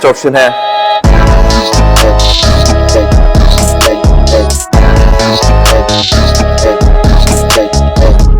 Option है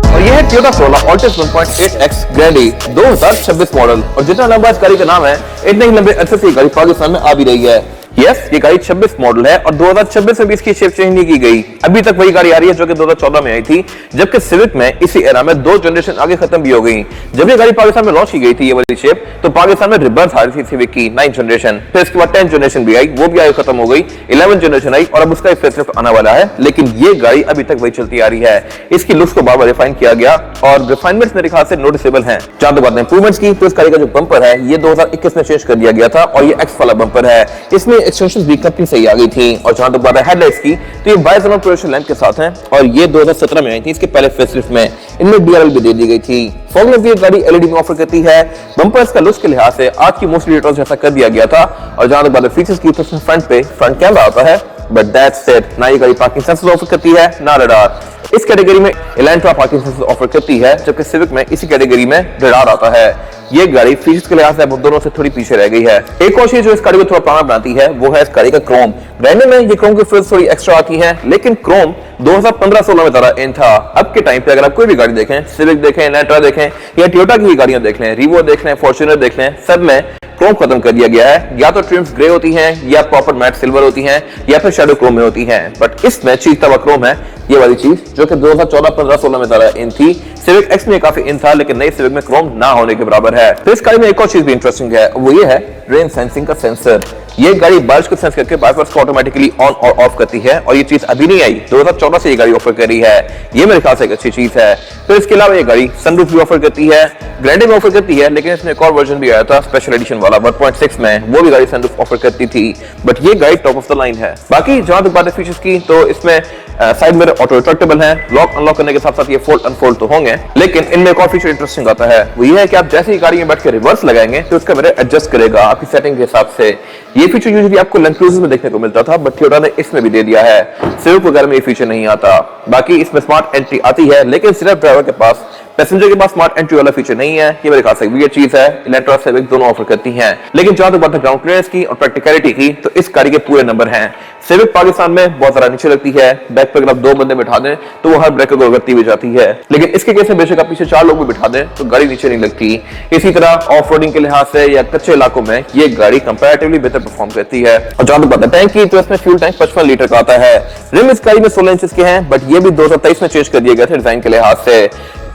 और यह है Toyota Corolla Altis 1.8X ग्रैंडी 2026 model. और जितना लंबा इस गाड़ी का नाम है इतने ही लंबे अरसे से ये गाड़ी पाकिस्तान में आ भी रही है। यस, ये गाड़ी 26 मॉडल है और 2026 में भी इसकी शेप चेंज नहीं की गई। अभी तक वही गाड़ी आ रही है जो कि 2014 में आई थी, जबकि सिविक में इसी एरा में 2 जनरेशन आगे खत्म भी हो गई। जब ये गाड़ी पाकिस्तान में लॉन्च की गई थी ये वाली शेप, तो पाकिस्तान में रिबर्स आ रही थी सिविक की 9th जनरेशन। फिर इसके बाद 10th जनरेशन भी आई, वो भी आगे खत्म हो गई। 11th जनरेशन आई और अब उसका फेसलिफ्ट आने वाला है, लेकिन ये गाड़ी अभी तक वही चलती आ रही है। इसकी लुक्स को बार-बार रिफाइन किया गया और रिफाइनमेंट्स मेरे ख्याल से नोटिसेबल हैं। जहां तक बात है इंप्रूवमेंट्स की, तो इस गाड़ी का जो बम्पर है ये 2021 में चेंज कर दिया गया था और ये एक्स वाला बम्पर है। इसमें एक्सटेंशंस भी कंपनी सही आ गई थी। और जहां तक बात है हेडलाइट्स की, तो ये 22 mm प्रोजेक्शन लेंथ के साथ हैं और ये 2017 में आई थी। इसके पहले फेसलिफ्ट में इनमें डीआरएल भी दे दी गई थी। फॉग लैंप भी एक गाड़ी एलईडी में ऑफर करती है। बम्पर्स का लुक्स के लिहाज से आज की मोस्टली डिटेल्स जैसा कर दिया गया था। और जहां तक बात है फीचर्स की, तो फ्रंट पे फ्रंट कैमरा आता है, बट दैट्स इट। ना ये गाड़ी पार्किंग सेंसर्स ऑफर करती है ना रडार। इस कैटेगरी में एलेंट्रा पार्किंग सेंसर ऑफर करती है, जबकि सिविक में इसी कैटेगरी में रडार आता है। ये गाड़ी फीचर्स के लिहाज से दोनों से थोड़ी पीछे रह गई है। एक और चीज जो इस गाड़ी को थोड़ा पुराना बनाती है वो है इस गाड़ी का क्रोम। ग्रैंडे में ये क्रोम की फिल्स थोड़ी एक्स्ट्रा आती है, लेकिन क्रोम 2015-16 में तरह इन था। अब के टाइम पे अगर आप कोई भी गाड़ी देखें, सिविक देखें, एलेंट्रा देखें या टोयोटा की गाड़ियां देख लें, रिवो देख लें, फॉर्च्यूनर देख लें, सब में क्रोम खत्म कर दिया गया है। या तो ट्रिम्स ग्रे होती हैं या प्रॉपर मैट सिल्वर होती हैं या फिर शैडो क्रोम में होती हैं। बट इसमें चीज तवा क्रोम है, ये वाली चीज जो कि 2014-15-16 में तरह इन थी। सिविक एक्स में काफी इन था, लेकिन नई सिविक में क्रोम ना होने के बराबर है। तो इस गाड़ी में एक और चीज भी इंटरेस्टिंग है, वो ये है रेन सेंसिंग का सेंसर। ये गाड़ी बारिश को सेंस करके वाइपर्स को ऑटोमेटिकली ऑन और ऑफ करती है और ये चीज अभी नहीं आई, 2014 से ये गाड़ी ऑफर कर रही है। ये मेरे ख्याल से एक अच्छी चीज है। तो इसके अलावा ये गाड़ी सनरूफ भी ऑफर करती है, ग्रैंडे में ऑफर करती है, लेकिन इसमें एक और वर्जन भी आया था स्पेशल एडिशन वाला 1.6 में, वो भी गाड़ी सनरूफ ऑफर करती थी। बट ये गाड़ी टॉप ऑफ द लाइन है। बाकी जहां तक बात है फीचर्स की, तो इसमें साइड मिरर ऑटो रिट्रैक्टेबल है। लॉक अनलॉक करने के साथ साथ ये फोल्ड अनफोल्ड तो होंगे, लेकिन इनमें एक और फीचर इंटरेस्टिंग आता है, वो ये है कि आप जैसे ही गाड़ी में बैठ के रिवर्स लगाएंगे तो इसका मिरर एडजस्ट करेगा आपकी सेटिंग के हिसाब से। ये फीचर यूजुअली आपको लैंड क्रूजर में देखने को मिलता था, बट टोयोटा ने इसमें भी दे दिया है। सिविक वगैरह में ये फीचर नहीं आता। बाकी इसमें स्मार्ट एंट्री आती है, लेकिन सिर्फ ड्राइवर के पास, पैसेंजर के पास स्मार्ट एंट्री वाला फीचर नहीं है। ये मेरे ख्याल से ये चीज है। इलेक्ट्रा और सिविक दोनों ऑफर करती हैं, लेकिन जहां तक बात है ग्राउंड क्लियरेंस की और प्रैक्टिकलिटी की, तो इस गाड़ी के पूरे नंबर हैं। सिविक पाकिस्तान में बहुत ज्यादा नीचे लगती है, बैक पे अगर आप 2 बंदे बिठा दें तो वो हर ब्रेकर को रगड़ती हुई जाती है, लेकिन इसके केस में बेशक आप पीछे 4 लोग भी बिठा दें तो गाड़ी नीचे नहीं लगती। इसी तरह ऑफ रोडिंग के लिहाज से या कच्चे इलाकों में ये गाड़ी कंपैरेटिवली बेहतर परफॉर्म करती है। और जहां तक बात है टैंक की, तो इसमें फ्यूल टैंक 55 लीटर का आता है। रिम इस गाड़ी में 16 इंच के हैं, बट ये भी 2023 में चेंज कर दिए गए थे डिजाइन के लिहाज से।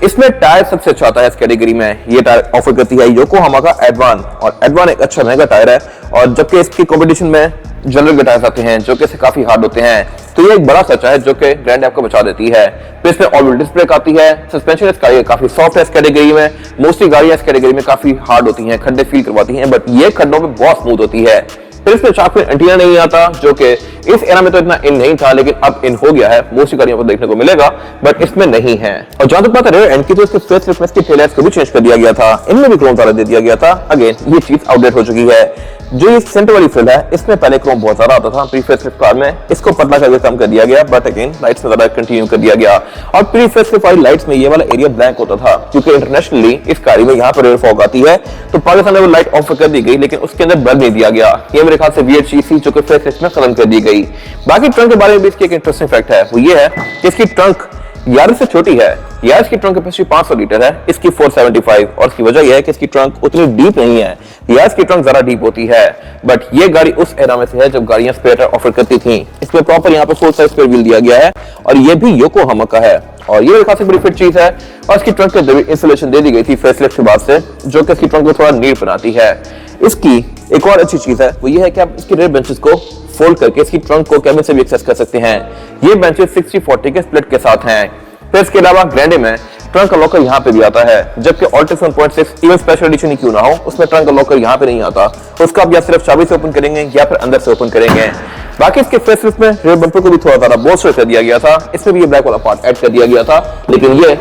इसमें टायर सबसे अच्छा आता है इस कैटेगरी में। ये टायर ऑफर करती है योकोहामा का एडवान, और एडवान एक अच्छा महंगा टायर है, और जबकि इसकी कॉम्पिटिशन में जनरल के टायर्स आते हैं जो कि काफी हार्ड होते हैं, तो ये एक बड़ा सच है जो कि ग्रैंड आपको बचा देती है। फिर इसमें ऑल व्हील डिस्क ब्रेक आती है। सस्पेंशन इस गाड़ी काफी सॉफ्ट है इस कैटेगरी में। मोस्टली गाड़ियां इस कैटेगरी में काफी हार्ड होती हैं, खड्डे फील करवाती हैं, बट ये खड्डों में बहुत स्मूथ होती है। फिर इसमें चाक में एंटीना नहीं आता, जो कि इस एरा में तो इतना इन नहीं था, लेकिन अब इन हो गया है। मोस्टली गाड़ियों को देखने को मिलेगा, बट इसमें नहीं है। और जहां तक बात है रेयर एंड की, तो इसके फेसलिफ्ट में इसकी टेल लाइट्स को भी चेंज कर दिया गया था। इनमें भी क्रोम तारा दे दिया गया था। अगेन ये चीज आउटडेट हो चुकी है। जो ये सेंटर वाली फिल है, इसमें पहले क्रोम बहुत ज्यादा आता था प्री फेसलिफ्ट कार में, इसको पतला करके कम कर दिया गया, बट अगेन लाइट्स में ज्यादा कंटिन्यू कर दिया गया। और प्री फेसलिफ्ट वाली लाइट्स में ये वाला एरिया ब्लैक होता था, क्योंकि इंटरनेशनली इस गाड़ी में यहाँ पर रेयर फॉग आती है, तो पाकिस्तान में वो लाइट ऑफ कर दी गई, लेकिन उसके अंदर बल्ब नहीं दिया गया। ये मेरे ख्याल से वियर्ड चीज थी जो कि फेसलिफ्ट में खत्म कर दी गई। बाकी ट्रंक के बारे में भी इसकी एक इंटरेस्टिंग फैक्ट है, वो ये है कि इसकी ट्रंक यारिस से छोटी है। यारिस की ट्रंक कैपेसिटी 500 लीटर है, इसकी 475, और इसकी वजह यह है कि इसकी ट्रंक उतनी डीप नहीं है। यारिस की ट्रंक ज्यादा डीप होती है, बट ये गाड़ी उस एरा में से है जब गाड़ियां स्पेयर टायर ऑफर करती थी। इसमें प्रॉपर यहाँ पे फुल साइज स्पेयर व्हील दिया गया है, और ये भी योकोहामा का है, और ये खासी बड़ी फिट चीज है। और इसकी ट्रंक के अंदर भी इंसुलेशन दे दी गई थी फेसलिफ्ट के बाद से, जो कि इसकी ट्रंक को थोड़ा नीट बनाती है। इसकी एक और अच्छी चीज है, वो ये है कि आप इसकी रेयर बेंचेस को फोल्ड करके इसकी ट्रंक को कैबिन से भी एक्सेस कर सकते हैं। ये बेंचेस 60-40 के स्प्लिट के साथ हैं। फिर इसके अलावा ग्रैंडे में ट्रंक का लॉकर यहाँ पे भी आता है, जबकि ऑल्टिस 1.6 इवन स्पेशल एडिशन ही क्यों ना हो, उसमें ट्रंक का लॉकर यहाँ पे नहीं आता। उसका आप या सिर्फ चाबी से ओपन करेंगे या फिर अंदर से ओपन करेंगे। बाकी इसके फेसलिफ्ट में रेयर बम्पर को भी थोड़ा ज्यादा बोल्स्टर कर दिया गया था। इसमें भी ये ब्लैक वाला पार्ट ऐड कर दिया गया था, लेकिन ये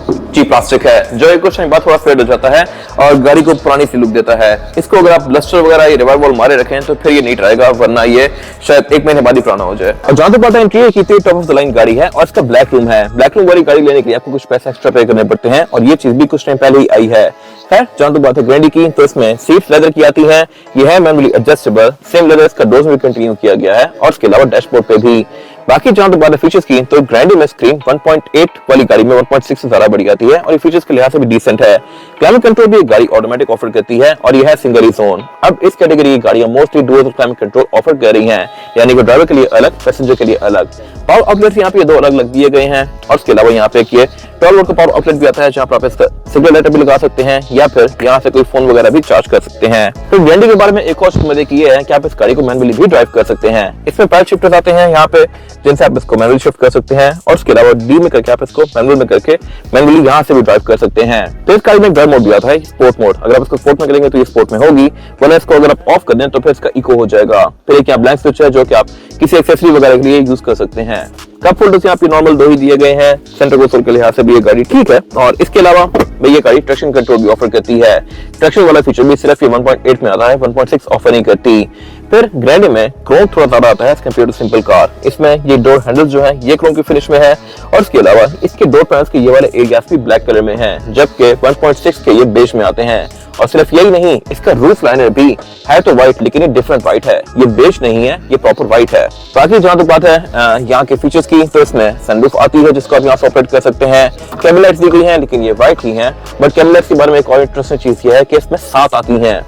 जी प्लास्टिक है, जो एक कुछ टाइम बाद थोड़ा फेड हो जाता है और गाड़ी को पुरानी सी लुक देता है। इसको अगर आप ब्लस्टर वगैरह ये रिवर बॉल मारे रखें तो फिर ये नहीं रहेगा, वरना ये शायद 1 महीने बाद ही पुराना हो जाए। और जहां तक बात है इंटीरियर की, तो टॉप ऑफ द लाइन गाड़ी है और इसका ब्लैक रूम है। ब्लैक रूम वाली गाड़ी लेने के लिए आपको कुछ पैसे एक्स्ट्रा पे करने पड़ते हैं और ये चीज भी कुछ टाइम पहले ही आई है। जहां तक बात है ग्रैंडी की, तो इसमें सीट्स लेदर की आती हैं, ये है मैनुअली एडजस्टेबल, सेम लेदर इसका डोर्स में कंटिन्यू किया गया है और इसके अलावा डैशबोर्ड पे भी। बाकी जहां तक बात है फीचर्स की, तो ग्रैंडी में स्क्रीन 1.8 वाली गाड़ी में 1.6 से ज्यादा बड़ी आती है और ये फीचर्स के लिहाज से भी डिसेंट है। क्लाइमेट कंट्रोल भी गाड़ी ऑटोमेटिक ऑफर करती है और ये है सिंगल जोन। अब इस कैटेगरी की गाड़ियां mostly dual climate control offer कर रही हैं, यानी कि ड्राइवर के लिए अलग, पैसेंजर के लिए अलग। पावर आउटलेट्स यहाँ पे 2 अलग अलग दिए गए हैं और इसके अलावा यहाँ पे ये 12 वोल्ट का पावर आउटलेट भी आता है, जहाँ पर आप इसका सिग्नल लाइट भी लगा सकते हैं या फिर यहाँ से कोई फोन वगैरह भी चार्ज कर सकते हैं। तो ग्रैंडी के बारे में एक और मजे की ये है कि आप इस गाड़ी को मैनुअली भी ड्राइव कर सकते हैं। इसमें पैडल शिफ्टर्स आते हैं यहाँ पे, जिनसे आप इसको मैनुअली शिफ्ट कर सकते हैं और उसके अलावा डी में करके आप इसको मैनुअल में करके मैनुअली यहाँ से भी ड्राइव कर सकते हैं। तो इस गाड़ी में ड्राइव मोड भी आता है, स्पोर्ट मोड। अगर आप इसको स्पोर्ट में करेंगे तो ये स्पोर्ट में होगी, वरना इसको अगर आप ऑफ कर दें तो फिर इसका इको हो जाएगा। फिर एक यहाँ ब्लैंक स्विच है जो कि आप किसी एक्सेसरी वगैरह के लिए यूज कर सकते हैं। कप होल्डर्स यहाँ पे नॉर्मल 2 ही दिए गए हैं, सेंटर कंसोल के लिहाज से भी ये गाड़ी ठीक है। और इसके अलावा ये गाड़ी ट्रैक्शन कंट्रोल भी ऑफर करती है। ट्रैक्शन वाला फीचर भी सिर्फ ये 1.8 में आता है, 1.6 ऑफर नहीं करती। फिर ग्रैंडी में क्रोम थोड़ा ज्यादा आता है as compare to simple car. इसमें ये डोर हैंडल जो है ये क्रोम की फिनिश में है और इसके अलावा इसके डोर पैनल्स के ये वाले एरियाज भी ब्लैक कलर में हैं, जबकि 1.6 के ये बेज में आते हैं। और सिर्फ यही नहीं, इसका रूफ लाइनर भी है तो व्हाइट, लेकिन ये डिफरेंट व्हाइट है, ये बेज नहीं है, ये प्रॉपर व्हाइट है। बाकी जहां तक बात है यहाँ के फीचर्स की, तो इसमें सनरूफ आती है जिसको आप यहाँ से ऑपरेट कर सकते हैं। कैमरा लाइट्स दी गई हैं लेकिन ये व्हाइट ही हैं, बट कैमरा लाइट्स के बारे में एक और इंटरेस्टिंग चीज ये है कि इसमें 7 आती हैं।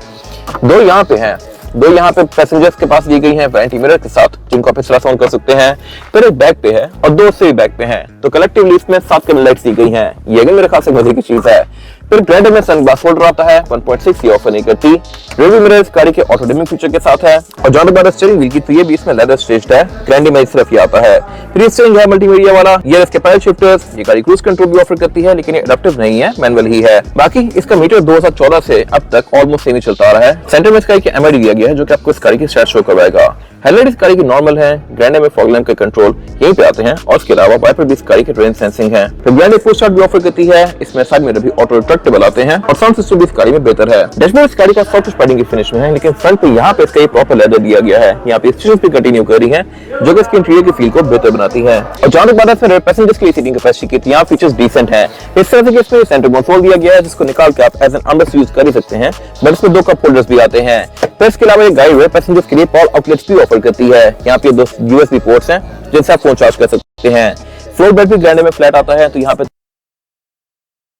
2 यहाँ पे हैं, 2 यहाँ पे पैसेंजर्स के पास दी गई हैं वैनिटी मिरर के साथ, जिनको आप इस तरह से ऑन कर सकते हैं। फिर एक बैक पे है और 2 से बैक पे हैं, तो कलेक्टिवली इसमें 7 कैमरा लाइट्स दी गई हैं। ये भी मेरे ख्याल से मजे की चीज है। फिर ग्रैंडी में सनग्लास होल्डर आता है, 1.6 ये ऑफर नहीं करती। रियर मिरर इस गाड़ी के ऑटो डिमिंग फीचर के साथ है और जहां तक बात है स्टीयरिंग व्हील की, तो ये भी इसमें लेदर स्टेज्ड है। ग्रैंडी में सिर्फ ये आता है। फिर ये स्टीयरिंग है मल्टीमीडिया वाला, ये इसके पैडल शिफ्टर्स, ये गाड़ी क्रूज कंट्रोल भी ऑफर करती है, लेकिन ये एडाप्टिव नहीं है, मैनुअल ही है। बाकी इसका मीटर 2014 से अब तक ऑलमोस्ट सेम ही चलता आ रहा है। सेंटर में इस गाड़ी के एमआईडी दिया गया है जो कि आपको इस गाड़ी की स्टैट शो करवाएगा। हेडलाइट इस गाड़ी की नॉर्मल है। ग्रैंडी में फॉग लैंप के कंट्रोल यहीं पे आते हैं और इसके अलावा वाइपर भी इस गाड़ी के रेन सेंसिंग है। फिर ग्रैंडी पुश स्टार्ट भी ऑफर करती है, इसमें साइड मिरर भी ऑटो रिट्रैक्टेबल आते हैं और साउंड सिस्टम भी इस गाड़ी में बेहतर है। डैशबोर्ड इस गाड़ी का सॉफ्ट पैडिंग की फिनिश में है, लेकिन फ्रंट पे यहाँ पे इसका प्रॉपर लेदर दिया गया है। यहाँ पे स्टिचेस भी कंटिन्यू कर रही है जो कि इसके इंटीरियर की फील को बेहतर बनाती है। और जहां तक बात है पैसेंजर्स के लिए सीटिंग कैपेसिटी की, यहाँ फीचर्स डिसेंट है। इस तरह से इसमें सेंटर कंसोल दिया गया है जिसको निकाल के आप एज एन आर्मरेस्ट यूज कर ही सकते हैं, बट इसमें 2 कप होल्डर्स भी आते हैं। फिर इसके अलावा ये गाड़ी रेयर पैसेंजर्स के लिए पावर आउटलेट्स भी ऑफर करती है। यहाँ पे 2 USB पोर्ट्स हैं जिनसे आप फोन चार्ज कर सकते हैं। फ्लोर बेड भी ग्रैंडी में फ्लैट आता है, तो यहाँ पे